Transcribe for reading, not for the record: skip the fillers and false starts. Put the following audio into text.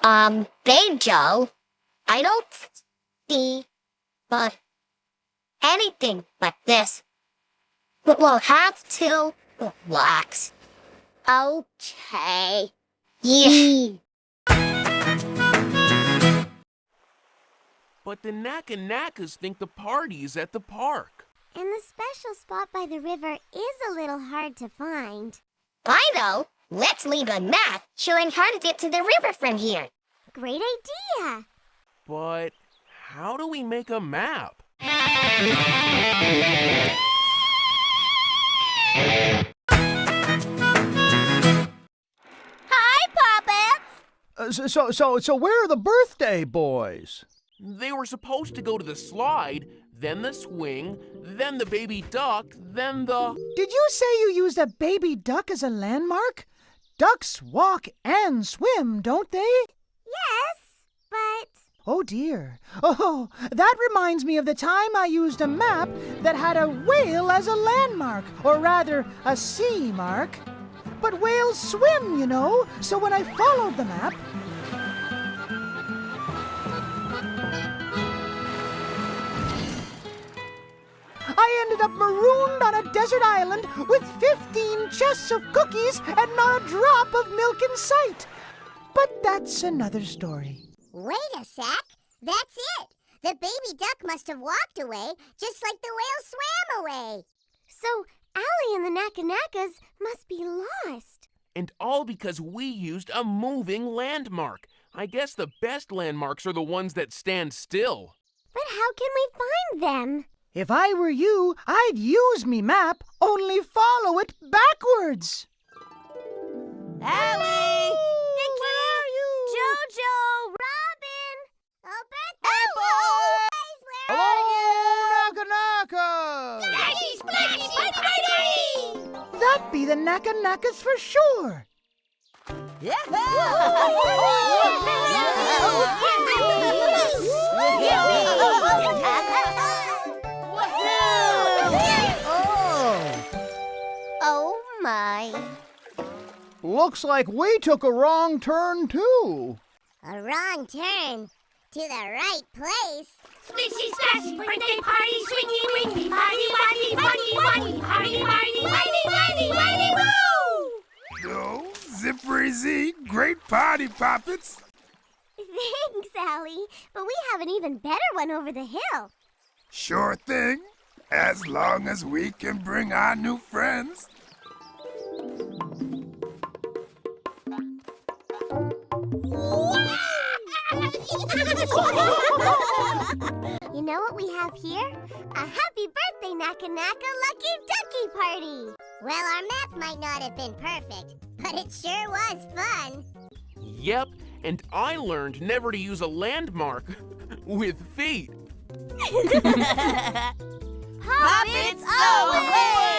Banjo, I don't see but anything like this. But we'll have to relax. Okay. Yeah. But the Naka Nakas think the party is at the park. And the special spot by the river is a little hard to find. I know. Let's leave a map showing how to get to the river from here. Great idea! But how do we make a map? Hi, Poppets! So where are the birthday boys? They were supposed to go to the slide, then the swing, then the baby duck, then the... Did you say you used a baby duck as a landmark? Ducks walk and swim, don't they? Yes, but... Oh dear. Oh, that reminds me of the time I used a map that had a whale as a landmark, or rather, a sea mark. But whales swim, you know, so when I followed the map, I ended up marooned on a desert island with 15 chests of cookies and not a drop of milk in sight. But that's another story. Wait a sec. That's it. The baby duck must have walked away, just like the whale swam away. So Allie and the Naka Nakas must be lost. And all because we used a moving landmark. I guess the best landmarks are the ones that stand still. But how can we find them? If I were you, I'd use me map, only follow it backwards. Allie! Nikki! Where are you? Jojo! Robin! Alberto! Where are you? Naka Nakas! Splashy! Splashy! Splashy! That'd be the Naka Nakas for sure. Oh my. Looks like we took a wrong turn, too. A wrong turn to the right place. Splishy splashy birthday party, swingy wingy, party party party party party party party party party woo! No, Zippery Z, great party, Poppets. Thanks, Allie. But we have an even better one over the hill. Sure thing, as long as we can bring our new friends. You know what we have here? A happy birthday, Naka Naka Lucky Ducky Party! Well, our map might not have been perfect, but it sure was fun. Yep, and I learned never to use a landmark with feet. Poppets away!